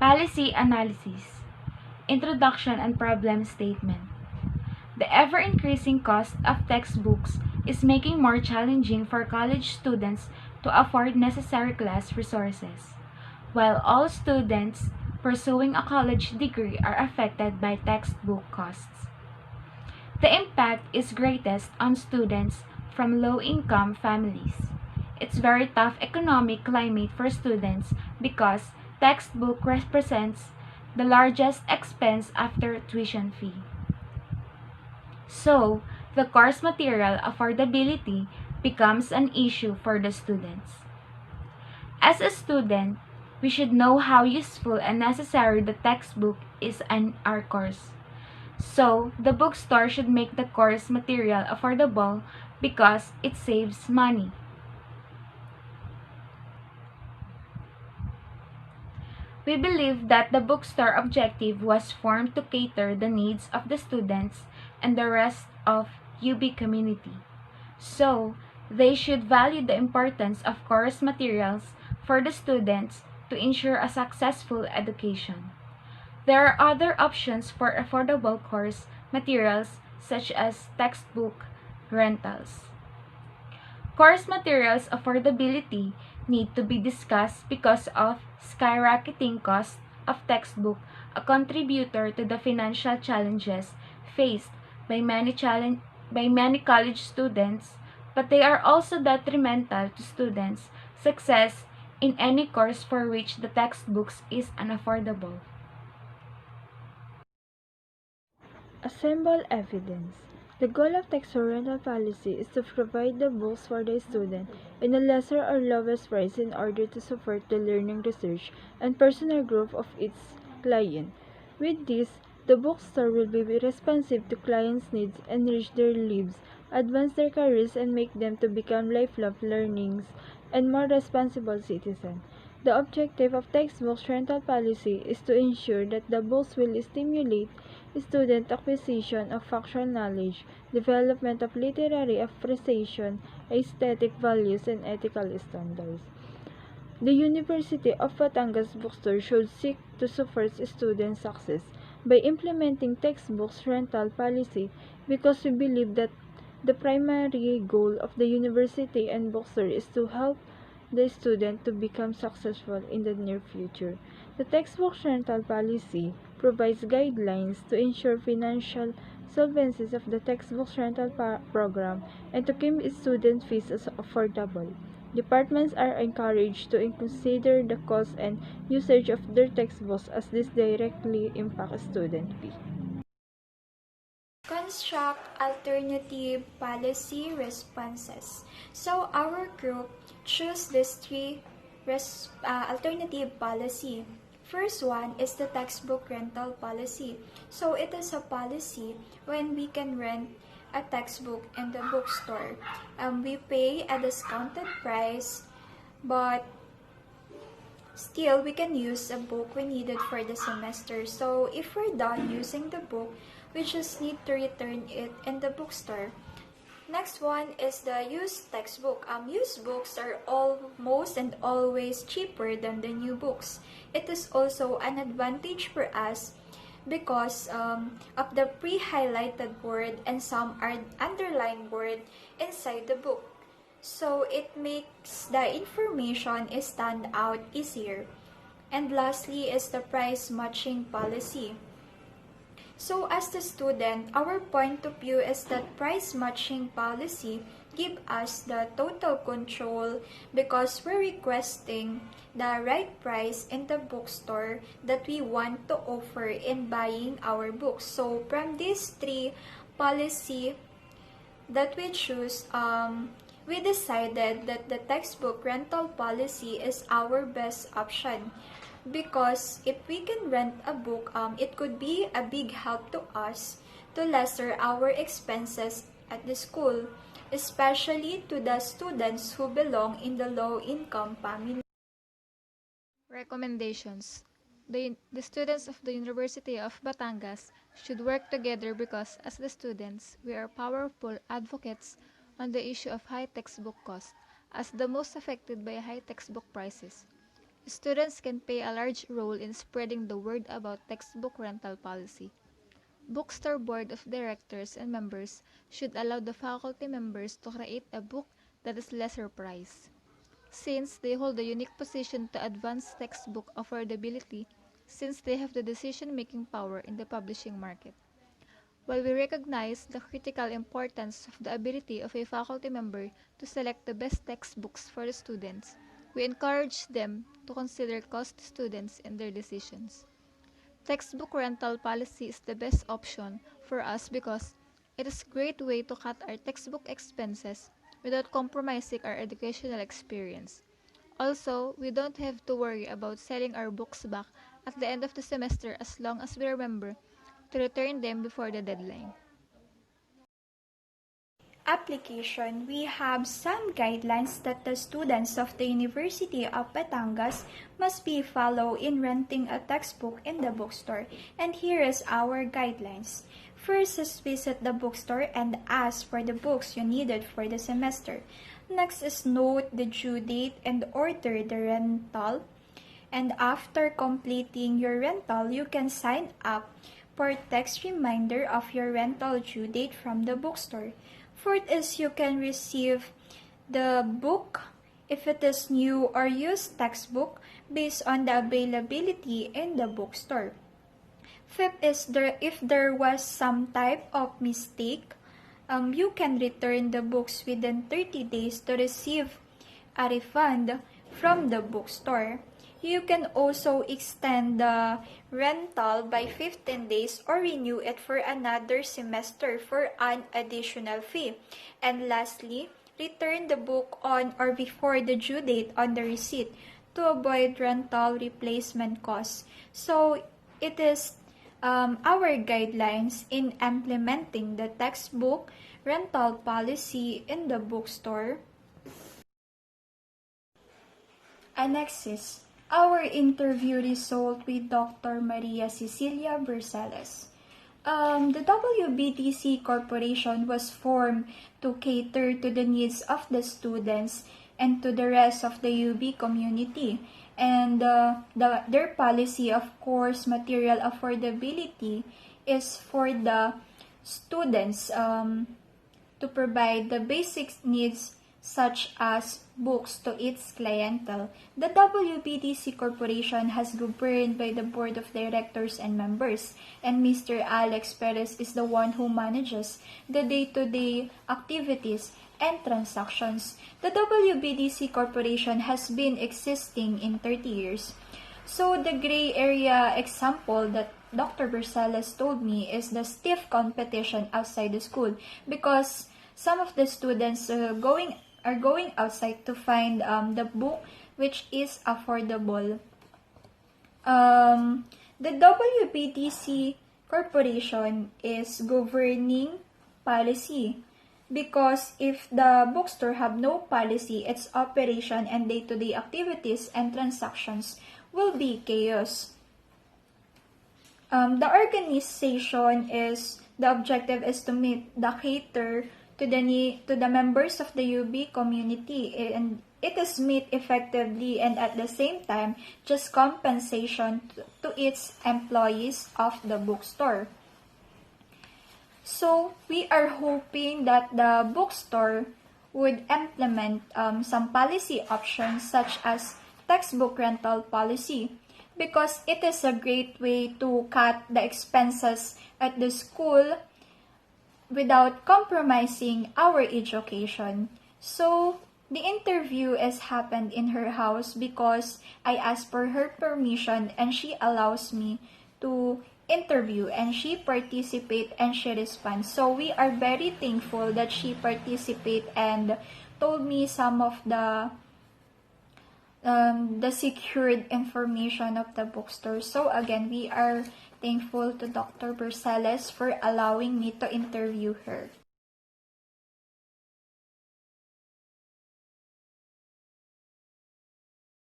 Policy analysis, introduction and problem statement. The ever-increasing cost of textbooks is making more challenging for college students to afford necessary class resources. While all students pursuing a college degree are affected by textbook costs. The impact is greatest on students from low-income families. It's very tough economic climate for students because textbook represents the largest expense after tuition fee. So, the course material affordability becomes an issue for the students. As a student, we should know how useful and necessary the textbook is in our course. So, the bookstore should make the course material affordable because it saves money. We believe that the bookstore objective was formed to cater the needs of the students and the rest of UB community. So, they should value the importance of course materials for the students to ensure a successful education. There are other options for affordable course materials such as textbook rentals. Course materials affordability need to be discussed because of skyrocketing cost of textbook, a contributor to the financial challenges faced by many college students, but they are also detrimental to students' success in any course for which the textbooks is unaffordable. Assemble evidence. The goal of textbook rental policy is to provide the books for the student in a lesser or lowest price in order to support the learning research and personal growth of its client. With this, the bookstore will be responsive to clients' needs, enrich their lives, advance their careers, and make them to become lifelong learnings and more responsible citizens. The objective of textbooks rental policy is to ensure that the books will stimulate student acquisition of factual knowledge, development of literary appreciation, aesthetic values, and ethical standards. The University of Batangas Bookstore should seek to support student success by implementing textbooks rental policy because we believe that the primary goal of the university and bookstore is to help the student to become successful in the near future. The textbook rental policy provides guidelines to ensure financial solvency of the textbook rental program and to keep student fees as affordable. Departments are encouraged to consider the cost and usage of their textbooks as this directly impacts student fee. Construct alternative policy responses. So our group chose these three alternative policy. First one is the textbook rental policy. So it is a policy when we can rent a textbook in the bookstore. We pay a discounted price, but still we can use a book we needed for the semester. So if we're done using the book, we just need to return it in the bookstore. Next one is the used textbook. Used books are almost and always cheaper than the new books. It is also an advantage for us because of the pre-highlighted word and some are underlined word inside the book. So it makes the information stand out easier. And lastly is the price matching policy. So as the student, our point of view is that price matching policy give us the total control because we're requesting the right price in the bookstore that we want to offer in buying our books. So from these three policy that we choose, we decided that the textbook rental policy is our best option because if we can rent a book, it could be a big help to us to lesser our expenses at the school, especially to the students who belong in the low-income family. Recommendations. The students of the University of Batangas should work together because, as the students, we are powerful advocates on the issue of high textbook cost as the most affected by high textbook prices. Students can play a large role in spreading the word about textbook rental policy. Bookstore Board of Directors and members should allow the faculty members to create a book that is lesser price. Since they hold a unique position to advance textbook affordability, since they have the decision-making power in the publishing market. While we recognize the critical importance of the ability of a faculty member to select the best textbooks for the students, we encourage them to consider cost to students in their decisions. Textbook rental policy is the best option for us because it is a great way to cut our textbook expenses without compromising our educational experience. Also, we don't have to worry about selling our books back at the end of the semester as long as we remember to return them before the deadline. Application, we have some guidelines that the students of the University of Batangas must be follow in renting a textbook in the bookstore. And here is our guidelines. First is visit the bookstore and ask for the books you needed for the semester. Next is note the due date and order the rental. And after completing your rental, you can sign up for text reminder of your rental due date from the bookstore. Fourth is you can receive the book if it is new or used textbook based on the availability in the bookstore. Fifth is if there was some type of mistake, you can return the books within 30 days to receive a refund from the bookstore. You can also extend the rental by 15 days or renew it for another semester for an additional fee. And lastly, return the book on or before the due date on the receipt to avoid rental replacement costs. So it is our guidelines in implementing the textbook rental policy in the bookstore. And next is our interview result with Dr. Maria Cecilia Berceles. The WBTC Corporation was formed to cater to the needs of the students and to the rest of the UB community. And their policy of course material affordability is for the students to provide the basic needs such as books to its clientele. The WBTC Corporation has governed by the Board of Directors and members, and Mr. Alex Perez is the one who manages the day-to-day activities and transactions. The WBTC Corporation has been existing in 30 years. So the gray area example that Dr. Berceles told me is the stiff competition outside the school because some of the students are going outside to find the book which is affordable. The WBTC Corporation is governing policy because if the bookstore have no policy, its operation and day-to-day activities and transactions will be chaos. The organization the objective is to meet the cater to the members of the UB community, and it is meet effectively and at the same time just compensation to its employees of the bookstore. So we are hoping that the bookstore would implement some policy options such as textbook rental policy because it is a great way to cut the expenses at the school without compromising our education. So, the interview has happened in her house because I asked for her permission and she allows me to interview and she participate and she responds. So, we are very thankful that she participate and told me some of the secured information of the bookstore. So, again, we are thankful to Dr. Berceles for allowing me to interview her.